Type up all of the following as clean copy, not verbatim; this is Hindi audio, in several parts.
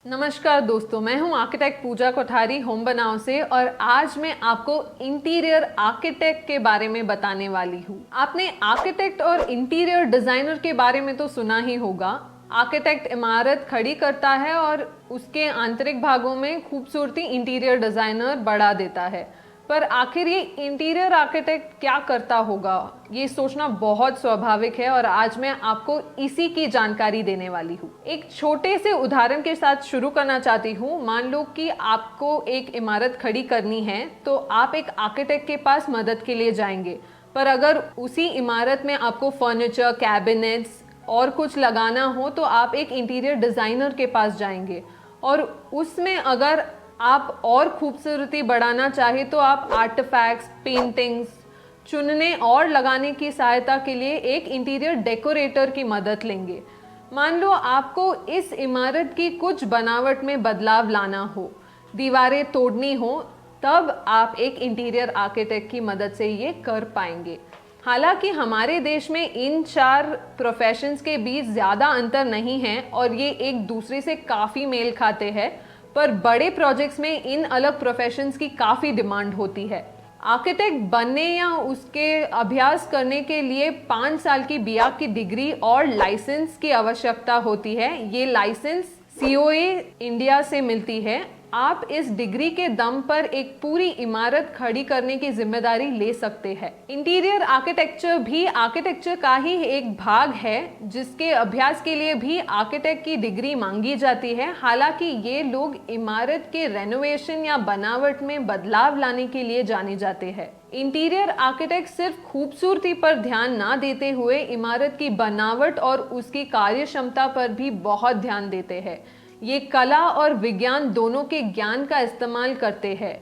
नमस्कार दोस्तों, मैं हूं आर्किटेक्ट पूजा कोठारी होम बनाओ से और आज मैं आपको इंटीरियर आर्किटेक्ट के बारे में बताने वाली हूं। आपने आर्किटेक्ट और इंटीरियर डिजाइनर के बारे में तो सुना ही होगा। आर्किटेक्ट इमारत खड़ी करता है और उसके आंतरिक भागों में खूबसूरती इंटीरियर डिजाइनर बढ़ा देता है। पर आखिर ये इंटीरियर आर्किटेक्ट क्या करता होगा, ये सोचना बहुत स्वाभाविक है और आज मैं आपको इसी की जानकारी देने वाली हूँ। एक छोटे से उदाहरण के साथ शुरू करना चाहती हूँ। मान लो कि आपको एक इमारत खड़ी करनी है तो आप एक आर्किटेक्ट के पास मदद के लिए जाएंगे, पर अगर उसी इमारत में आपको फर्नीचर, कैबिनेट्स और कुछ लगाना हो तो आप एक इंटीरियर डिजाइनर के पास जाएंगे और उसमें अगर आप और खूबसूरती बढ़ाना चाहे तो आप आर्टिफैक्ट्स, पेंटिंग्स चुनने और लगाने की सहायता के लिए एक इंटीरियर डेकोरेटर की मदद लेंगे। मान लो आपको इस इमारत की कुछ बनावट में बदलाव लाना हो, दीवारें तोड़नी हो, तब आप एक इंटीरियर आर्किटेक्ट की मदद से ये कर पाएंगे। हालांकि हमारे देश में इन चार प्रोफेशंस के बीच ज़्यादा अंतर नहीं है और ये एक दूसरे से काफ़ी मेल खाते हैं, पर बड़े प्रोजेक्ट्स में इन अलग प्रोफेशंस की काफ़ी डिमांड होती है। आर्किटेक्ट बनने या उसके अभ्यास करने के लिए 5 साल की बीआ की डिग्री और लाइसेंस की आवश्यकता होती है। ये लाइसेंस सीओए इंडिया से मिलती है। आप इस डिग्री के दम पर एक पूरी इमारत खड़ी करने की जिम्मेदारी ले सकते हैं। इंटीरियर आर्किटेक्चर भी आर्किटेक्चर का ही एक भाग है, जिसके अभ्यास के लिए भी आर्किटेक्ट की डिग्री मांगी जाती है। हालांकि ये लोग इमारत के रेनोवेशन या बनावट में बदलाव लाने के लिए जाने जाते हैं। इंटीरियर आर्किटेक्ट सिर्फ खूबसूरती पर ध्यान ना देते हुए इमारत की बनावट और उसकी कार्य क्षमता पर भी बहुत ध्यान देते हैं। ये कला और विज्ञान दोनों के ज्ञान का इस्तेमाल करते हैं।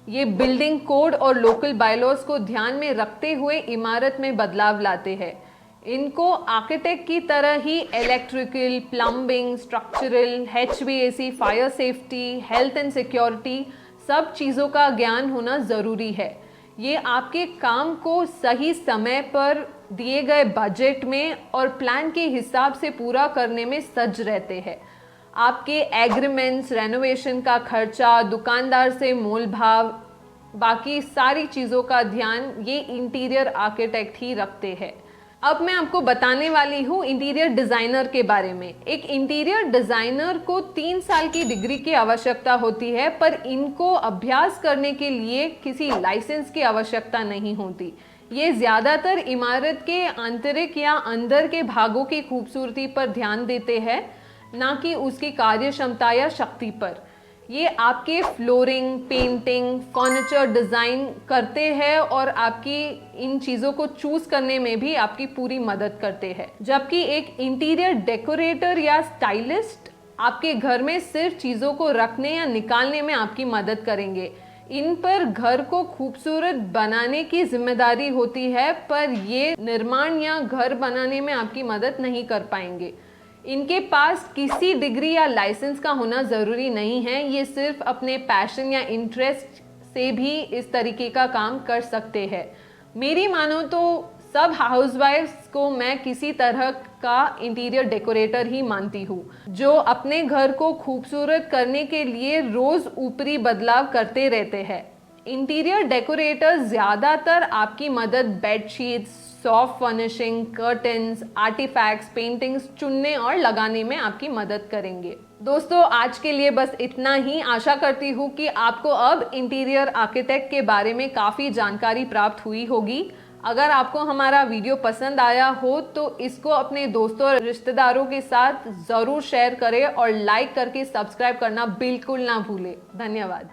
ये बिल्डिंग कोड और लोकल बायलॉज को ध्यान में रखते हुए इमारत में बदलाव लाते हैं। इनको आर्किटेक्ट की तरह ही electrical, plumbing, structural, HVAC, fire safety, health and security सब चीज़ों का ज्ञान होना ज़रूरी है। ये आपके काम को सही समय पर दिए गए बजट में और प्लान के हिसाब से पूरा करने में सज्ज रहते हैं। आपके एग्रीमेंट्स, रेनोवेशन का खर्चा, दुकानदार से मोल भाव, बाकी सारी चीज़ों का ध्यान ये इंटीरियर आर्किटेक्ट ही रखते हैं। अब मैं आपको बताने वाली हूँ इंटीरियर डिज़ाइनर के बारे में। एक इंटीरियर डिज़ाइनर को 3 साल की डिग्री की आवश्यकता होती है, पर इनको अभ्यास करने के लिए किसी लाइसेंस की आवश्यकता नहीं होती। ये ज़्यादातर इमारत के आंतरिक या अंदर के भागों की खूबसूरती पर ध्यान देते हैं, ना कि उसकी कार्य क्षमता या शक्ति पर। ये आपके फ्लोरिंग, पेंटिंग, फर्नीचर डिज़ाइन करते हैं और आपकी इन चीज़ों को चूज़ करने में भी आपकी पूरी मदद करते हैं। जबकि एक इंटीरियर डेकोरेटर या स्टाइलिस्ट आपके घर में सिर्फ चीज़ों को रखने या निकालने में आपकी मदद करेंगे। इन पर घर को खूबसूरत बनाने की जिम्मेदारी होती है, पर ये निर्माण या घर बनाने में आपकी मदद नहीं कर पाएंगे। इनके पास किसी डिग्री या लाइसेंस का होना ज़रूरी नहीं है। ये सिर्फ अपने पैशन या इंटरेस्ट से भी इस तरीके का काम कर सकते हैं। मेरी मानो तो सब हाउसवाइफ्स को मैं किसी तरह का इंटीरियर डेकोरेटर ही मानती हूँ, जो अपने घर को खूबसूरत करने के लिए रोज़ ऊपरी बदलाव करते रहते हैं। इंटीरियर डेकोरेटर ज़्यादातर आपकी मदद bedsheets, soft furnishing, curtains, artifacts, paintings चुनने और लगाने में आपकी मदद करेंगे। दोस्तों, आज के लिए बस इतना ही। आशा करती हूँ कि आपको अब इंटीरियर आर्किटेक्ट के बारे में काफ़ी जानकारी प्राप्त हुई होगी। अगर आपको हमारा वीडियो पसंद आया हो तो इसको अपने दोस्तों और रिश्तेदारों के साथ ज़रूर शेयर करें और लाइक करके सब्सक्राइब करना बिल्कुल ना भूलें। धन्यवाद।